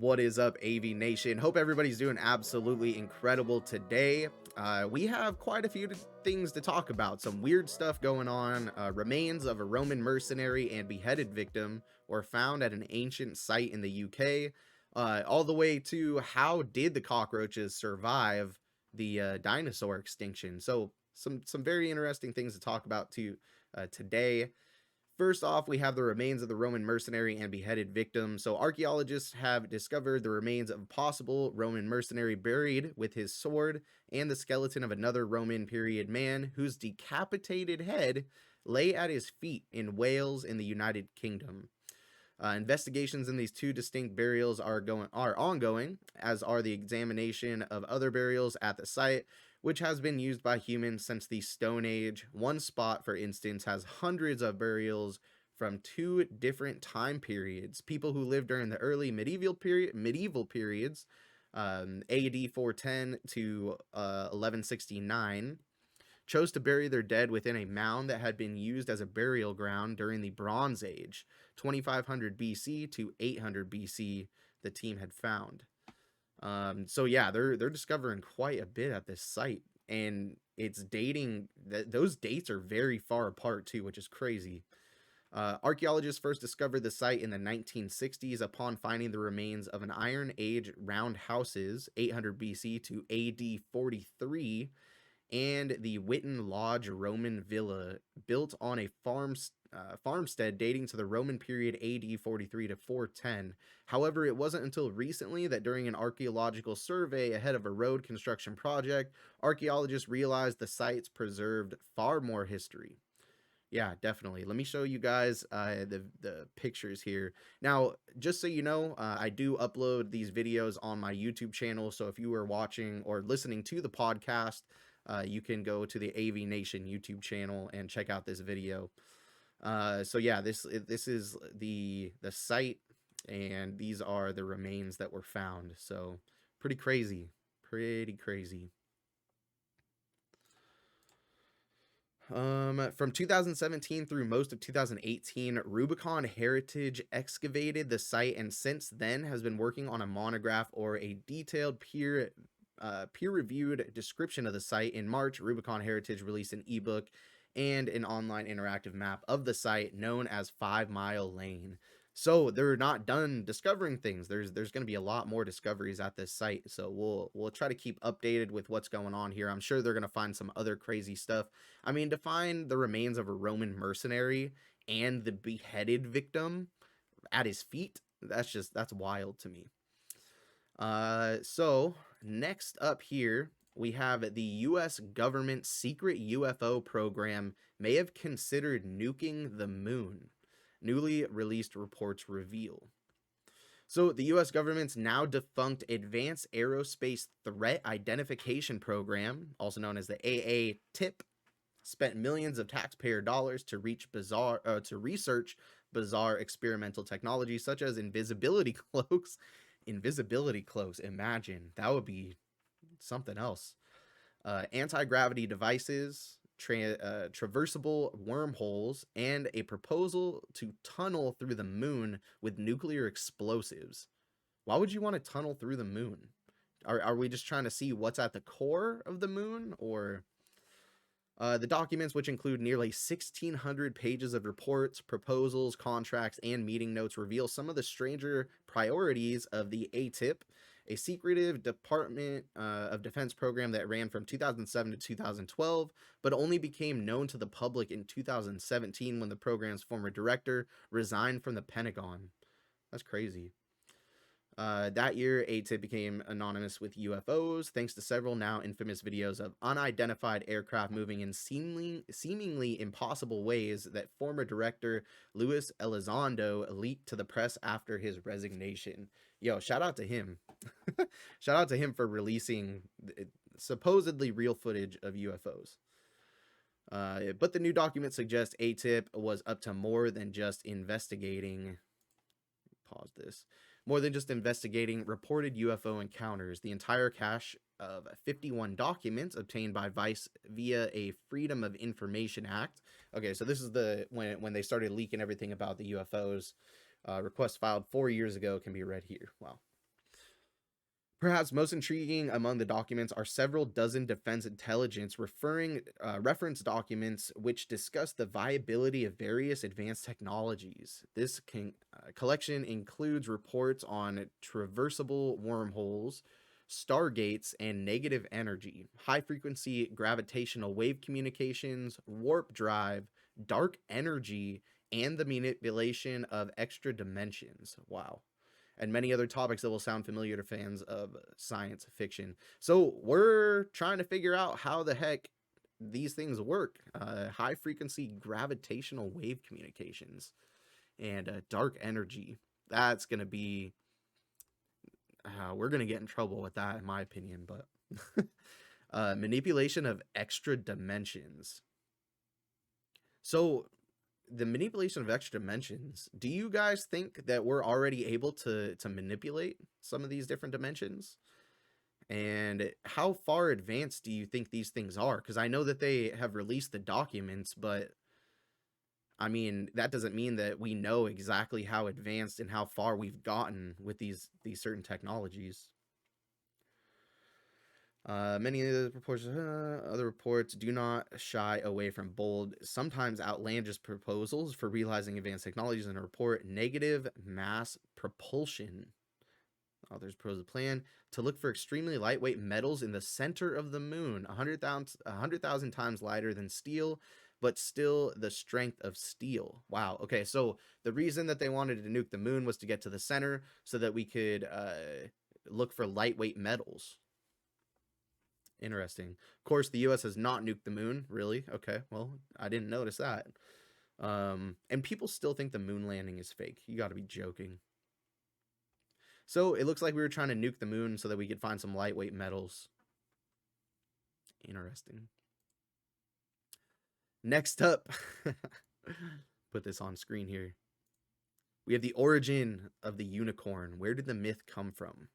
What is up, AV Nation? Hope everybody's doing absolutely incredible today. We have quite a few things to talk about. Some weird stuff going on. Remains of a Roman mercenary and beheaded victim were found at an ancient site in the UK. All the way to how did the cockroaches survive the dinosaur extinction? So some very interesting things to talk about today. First off, we have the remains of the Roman mercenary and beheaded victim. So, archaeologists have discovered the remains of a possible Roman mercenary buried with his sword and the skeleton of another Roman period man whose decapitated head lay at his feet in Wales in the United Kingdom. Investigations in these two distinct burials are ongoing, as are the examination of other burials at the site, which has been used by humans since the Stone Age. One spot, for instance, has hundreds of burials from two different time periods. People who lived during the early medieval periods, AD 410 to 1169, chose to bury their dead within a mound that had been used as a burial ground during the Bronze Age, 2500 BC to 800 BC, the team had found. So yeah, they're discovering quite a bit at this site, and it's dating those dates are very far apart too, which is crazy. Archaeologists first discovered the site in the 1960s upon finding the remains of an Iron Age round houses, 800 BC to AD 43, and the Witten Lodge Roman villa built on a farmstead dating to the Roman period AD 43 to 410. However, it wasn't until recently that during an archaeological survey ahead of a road construction project, archaeologists realized the sites preserved far more history. Yeah, definitely. Let me show you guys the pictures here. Now, just so you know, I do upload these videos on my YouTube channel. So if you are watching or listening to the podcast, you can go to the AV Nation YouTube channel and check out this video. So yeah, this is the site, and these are the remains that were found. So pretty crazy, pretty crazy. From 2017 through most of 2018, Rubicon Heritage excavated the site, and since then has been working on a monograph or a detailed peer-reviewed description of the site. In March, Rubicon Heritage released an ebook and an online interactive map of the site known as 5 Mile Lane. So they're not done discovering things. There's going to be a lot more discoveries at this site. So we'll try to keep updated with what's going on here. I'm sure they're going to find some other crazy stuff. I mean, to find the remains of a Roman mercenary and the beheaded victim at his feet, that's wild to me. So next up here, we have the U.S. government secret UFO program may have considered nuking the moon. Newly released reports reveal. So the U.S. government's now defunct Advanced Aerospace Threat Identification Program, also known as the AATIP, spent millions of taxpayer dollars to research bizarre experimental technology such as invisibility cloaks. Invisibility cloaks, imagine. That would be something else. Anti-gravity devices, traversable wormholes, and a proposal to tunnel through the moon with nuclear explosives. Why would you want to tunnel through the moon? Are we just trying to see what's at the core of the moon? Or the documents, which include nearly 1,600 pages of reports, proposals, contracts, and meeting notes, reveal some of the stranger priorities of the ATIP, a secretive Department of Defense program that ran from 2007 to 2012, but only became known to the public in 2017 when the program's former director resigned from the Pentagon. That's crazy. That year, ATIP became anonymous with UFOs, thanks to several now infamous videos of unidentified aircraft moving in seemingly impossible ways that former director Luis Elizondo leaked to the press after his resignation. Yo, shout out to him. Shout out to him for releasing supposedly real footage of UFOs. But the new document suggests ATIP was up to more than just investigating. Pause this. More than just investigating reported UFO encounters. The entire cache of 51 documents obtained by Vice via a Freedom of Information Act. Okay, so this is when they started leaking everything about the UFOs. Request filed 4 years ago can be read here. Wow. Perhaps most intriguing among the documents are several dozen defense intelligence reference documents which discuss the viability of various advanced technologies. Collection includes reports on traversable wormholes, stargates, and negative energy, high frequency gravitational wave communications, warp drive, dark energy, and the manipulation of extra dimensions. Wow, and many other topics that will sound familiar to fans of science fiction. So we're trying to figure out how the heck these things work. High frequency gravitational wave communications and dark energy. That's going to be, we're going to get in trouble with that, in my opinion. But manipulation of extra dimensions. So the manipulation of extra dimensions, do you guys think that we're already able to manipulate some of these different dimensions? And how far advanced do you think these things are? Because I know that they have released the documents, but I mean, that doesn't mean that we know exactly how advanced and how far we've gotten with these certain technologies. Many of the other reports do not shy away from bold, sometimes outlandish proposals for realizing advanced technologies in a report. Negative mass propulsion. Authors propose a plan to look for extremely lightweight metals in the center of the moon, 100,000 times lighter than steel, but still the strength of steel. Wow. Okay, so the reason that they wanted to nuke the moon was to get to the center so that we could look for lightweight metals. Interesting. Of course, the U.S. has not nuked the moon. Really? Okay. Well, I didn't notice that. And people still think the moon landing is fake. You got to be joking. So it looks like we were trying to nuke the moon so that we could find some lightweight metals. Interesting. Next up, put this on screen here. We have the origin of the unicorn. Where did the myth come from?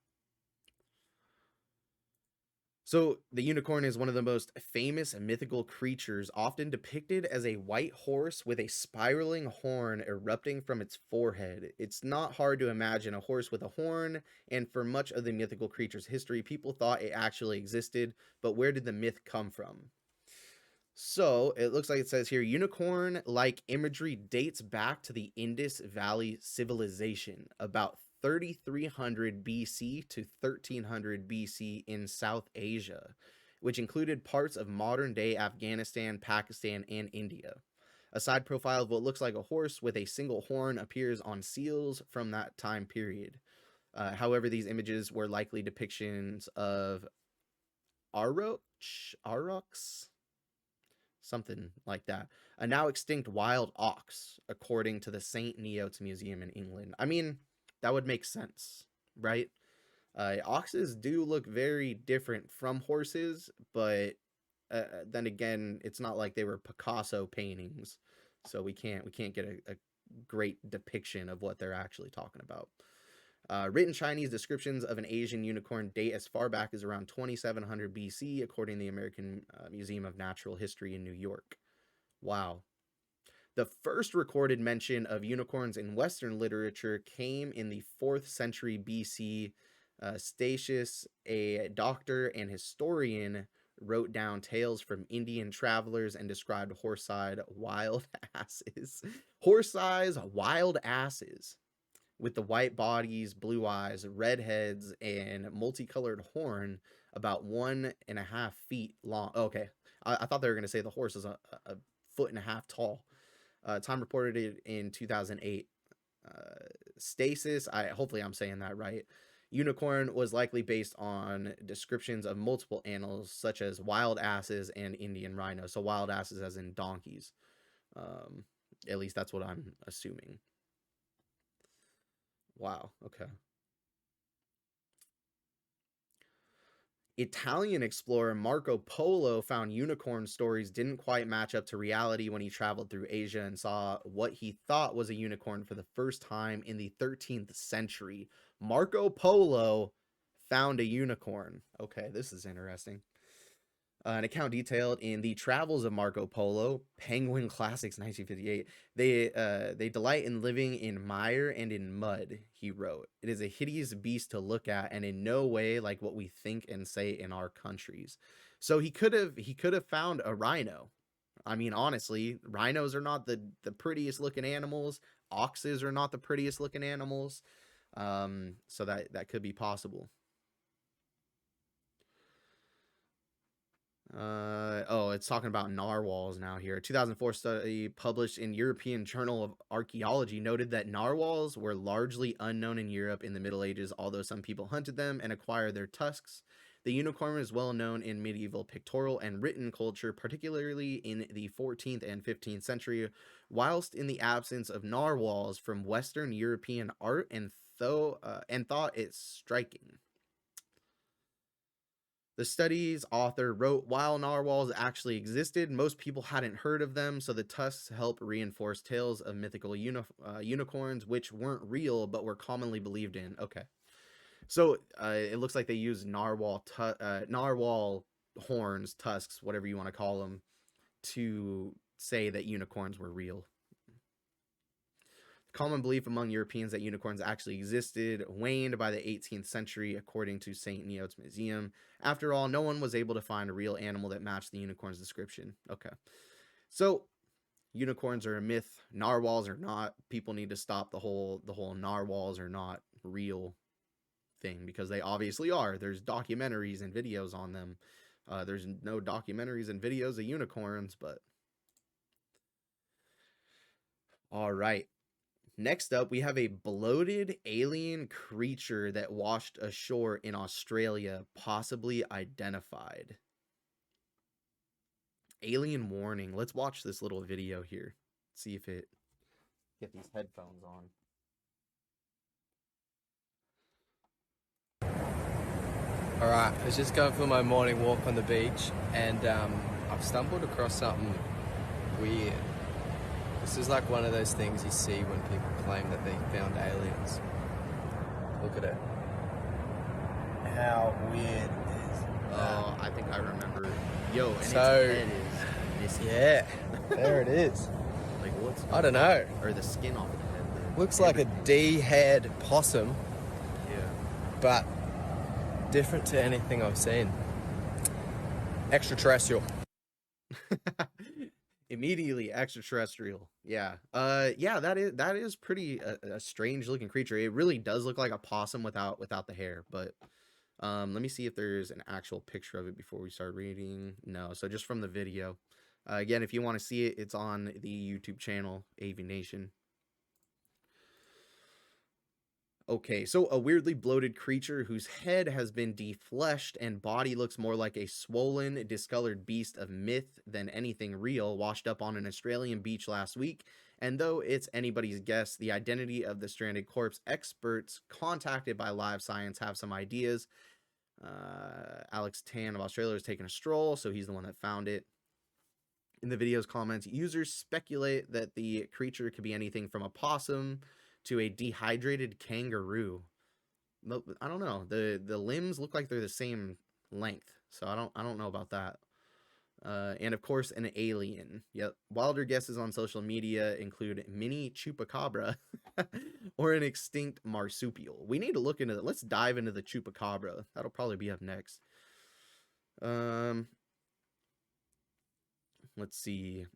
So, the unicorn is one of the most famous mythical creatures, often depicted as a white horse with a spiraling horn erupting from its forehead. It's not hard to imagine a horse with a horn, and for much of the mythical creature's history, people thought it actually existed, but where did the myth come from? So, it looks like it says here, unicorn-like imagery dates back to the Indus Valley Civilization, about 3300 BC to 1300 BC in South Asia, which included parts of modern-day Afghanistan, Pakistan, and India. A side profile of what looks like a horse with a single horn appears on seals from that time period. However, these images were likely depictions of aurochs, something like that, a now extinct wild ox, according to the St. Neots Museum in England. I mean, that would make sense, right? Oxes do look very different from horses, but then again, it's not like they were Picasso paintings, so we can't get a great depiction of what they're actually talking about. Written Chinese descriptions of an Asian unicorn date as far back as around 2700 BC, according to the American Museum of Natural History in New York. Wow. The first recorded mention of unicorns in Western literature came in the 4th century BC. Statius, a doctor and historian, wrote down tales from Indian travelers and described horse-sized wild asses. Horse-sized wild asses with the white bodies, blue eyes, red heads, and multicolored horn, about 1.5 feet long. Okay, I thought they were going to say the horse is a foot and a half tall. Time reported it in 2008. Stasis, hopefully I'm saying that right. Unicorn was likely based on descriptions of multiple animals such as wild asses and Indian rhinos. So wild asses as in donkeys. At least that's what I'm assuming. Wow, okay. Italian explorer Marco Polo found unicorn stories didn't quite match up to reality when he traveled through Asia and saw what he thought was a unicorn for the first time in the 13th century. Marco Polo found a unicorn. Okay, this is interesting. An account detailed in The Travels of Marco Polo, Penguin Classics 1958. They delight in living in mire and in mud, he wrote. It is a hideous beast to look at and in no way like what we think and say in our countries. So he could have found a rhino. I mean, honestly, rhinos are not the prettiest looking animals. Oxes are not the prettiest looking animals. So that could be possible. Oh, it's talking about narwhals now here. A 2004 study published in European Journal of Archaeology noted that narwhals were largely unknown in Europe in the Middle Ages, although some people hunted them and acquired their tusks. The unicorn is well known in medieval pictorial and written culture, particularly in the 14th and 15th century, whilst in the absence of narwhals from Western European art and thought it striking. The study's author wrote, while narwhals actually existed, most people hadn't heard of them, so the tusks help reinforce tales of mythical unicorns, which weren't real but were commonly believed in. Okay. So it looks like they use narwhal horns, tusks, whatever you want to call them, to say that unicorns were real. Common belief among Europeans that unicorns actually existed waned by the 18th century, according to St. Neot's Museum. After all, no one was able to find a real animal that matched the unicorn's description. Okay. So, unicorns are a myth. Narwhals are not. People need to stop the whole narwhals are not real thing, because they obviously are. There's documentaries and videos on them. There's no documentaries and videos of unicorns, but... All right. Next up, we have a bloated alien creature that washed ashore in Australia, possibly identified. Alien warning. Let's watch this little video here. See if it... Get these headphones on. Alright, I was just going for my morning walk on the beach and I've stumbled across something weird. This is like one of those things you see when people claim that they found aliens. Look at it. How weird it is. Oh, I think I remember. Yo, and so, its head is missing. Yeah, there it is. Like, what's... I don't know. Or the skin off of the head. Looks like a D-haired possum. Yeah. But different to anything I've seen. Extraterrestrial. Immediately extraterrestrial. Yeah. Yeah, that is pretty a strange looking creature. It really does look like a possum without the hair, but let me see if there's an actual picture of it before we start reading. No, so just from the video. Again, if you want to see it, it's on the YouTube channel Aviation. Okay, so a weirdly bloated creature whose head has been defleshed and body looks more like a swollen, discolored beast of myth than anything real washed up on an Australian beach last week. And though it's anybody's guess, the identity of the stranded corpse, experts contacted by Live Science have some ideas. Alex Tan of Australia was taking a stroll, so he's the one that found it. In the video's comments, users speculate that the creature could be anything from a possum to a dehydrated kangaroo. I don't know. The limbs look like they're the same length, so I don't know about that. And of course, an alien. Yep. Wilder guesses on social media include mini chupacabra or an extinct marsupial. We need to look into that. Let's dive into the chupacabra. That'll probably be up next. Let's see.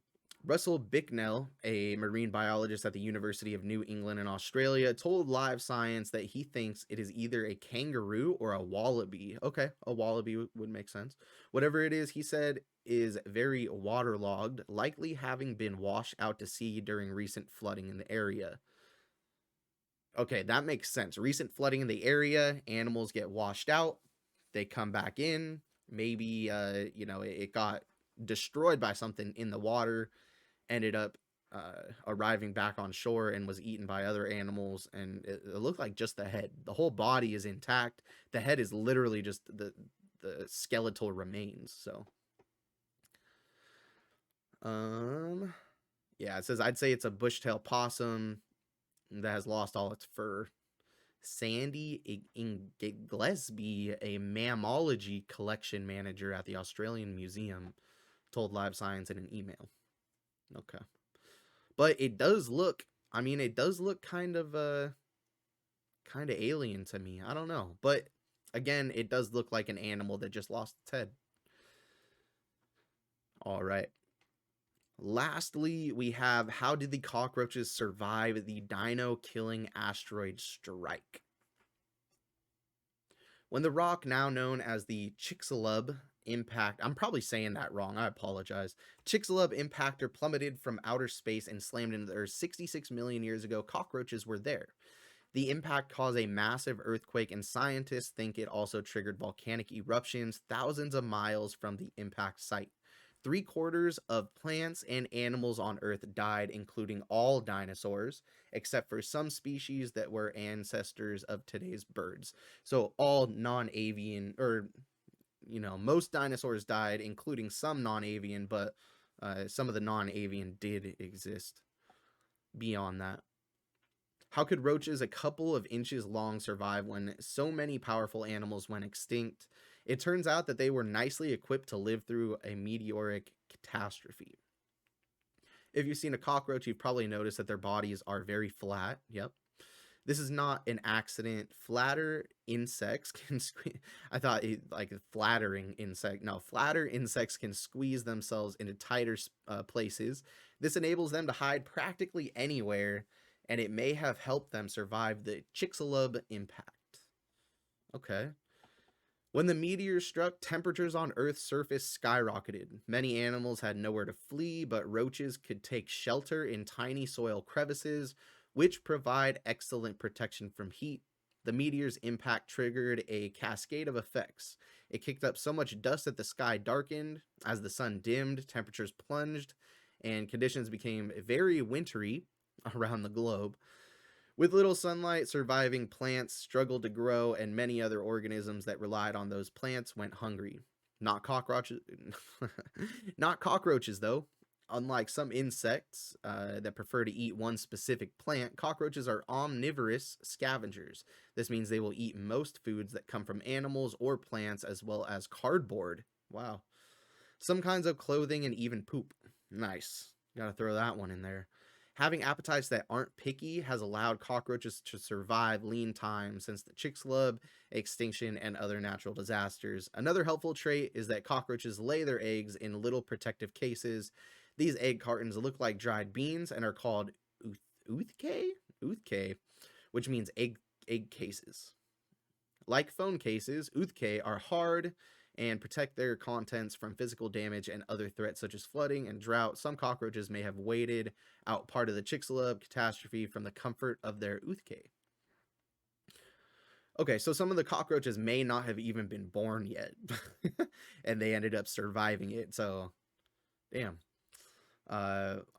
Russell Bicknell, a marine biologist at the University of New England in Australia, told Live Science that he thinks it is either a kangaroo or a wallaby. Okay, a wallaby would make sense. Whatever it is, he said, is very waterlogged, likely having been washed out to sea during recent flooding in the area. Okay, that makes sense. Recent flooding in the area, animals get washed out, they come back in. Maybe, it got destroyed by something in the water, ended up arriving back on shore and was eaten by other animals, and it looked like just the head. The whole body is intact. The head is literally just the skeletal remains. So yeah, it says, I'd say it's a bushtail possum that has lost all its fur. Sandy Gillespie, a mammalogy collection manager at the Australian Museum, told Live Science in an email. Okay. But it does look, I mean, it does look kind of alien to me. I don't know. But again, it does look like an animal that just lost its head. All right. Lastly, we have, how did the cockroaches survive the Dino killing asteroid strike? When the rock, now known as the Chicxulub impact, I'm probably saying that wrong, I apologize. Chicxulub impactor plummeted from outer space and slammed into the Earth 66 million years ago, cockroaches were there. The impact caused a massive earthquake, and scientists think it also triggered volcanic eruptions thousands of miles from the impact site. 3/4 of plants and animals on Earth died, including all dinosaurs, except for some species that were ancestors of today's birds. So all non-avian, or, most dinosaurs died, including some non-avian, but some of the non-avian did exist beyond that. How could roaches a couple of inches long survive when so many powerful animals went extinct? It turns out that they were nicely equipped to live through a meteoric catastrophe. If you've seen a cockroach, you've probably noticed that their bodies are very flat. Yep. This is not an accident. Flatter insects can I thought like flattering insect. No, flatter insects can squeeze themselves into tighter places. This enables them to hide practically anywhere, and it may have helped them survive the Chicxulub impact. Okay. When the meteor struck, temperatures on Earth's surface skyrocketed. Many animals had nowhere to flee, but roaches could take shelter in tiny soil crevices, which provide excellent protection from heat. The meteor's impact triggered a cascade of effects. It kicked up so much dust that the sky darkened. As the sun dimmed, temperatures plunged, and conditions became very wintry around the globe. With little sunlight, surviving plants struggled to grow, and many other organisms that relied on those plants went hungry. Not cockroaches, not cockroaches though. Unlike some insects that prefer to eat one specific plant, cockroaches are omnivorous scavengers. This means they will eat most foods that come from animals or plants, as well as cardboard. Wow. Some kinds of clothing and even poop. Nice. Gotta throw that one in there. Having appetites that aren't picky has allowed cockroaches to survive lean times since the Chicxulub, extinction, and other natural disasters. Another helpful trait is that cockroaches lay their eggs in little protective cases. These egg cartons look like dried beans and are called oothke, which means egg cases. Like phone cases, oothke are hard and protect their contents from physical damage and other threats such as flooding and drought. Some cockroaches may have waited out part of the Chicxulub catastrophe from the comfort of their oothke. Okay, so some of the cockroaches may not have even been born yet, and they ended up surviving it, so damn.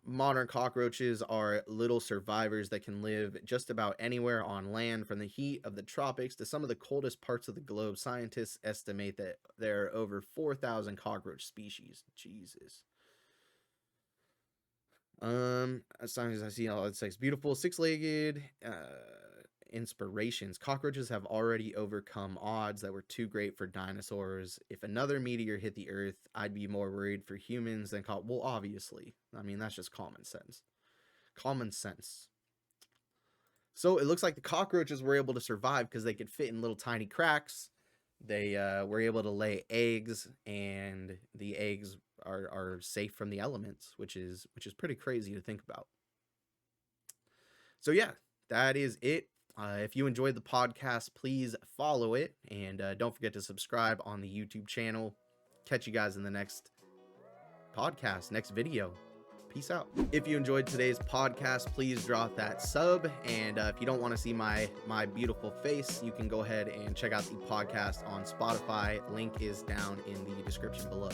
Modern cockroaches are little survivors that can live just about anywhere on land, from the heat of the tropics to some of the coldest parts of the globe. Scientists estimate that there are over 4,000 cockroach species. Jesus. As long as I see all it's beautiful six-legged inspirations. Cockroaches have already overcome odds that were too great for dinosaurs. If another meteor hit the Earth, I'd be more worried for humans than well, obviously. I mean, that's just common sense. Common sense. So it looks like the cockroaches were able to survive because they could fit in little tiny cracks. They were able to lay eggs, and the eggs are safe from the elements, which is pretty crazy to think about. So yeah, that is it. If you enjoyed the podcast, please follow it, and don't forget to subscribe on the YouTube channel. Catch you guys in the next podcast, next video. Peace out. If you enjoyed today's podcast, please drop that sub, and if you don't want to see my beautiful face, you can go ahead and check out the podcast on Spotify. Link is down in the description below.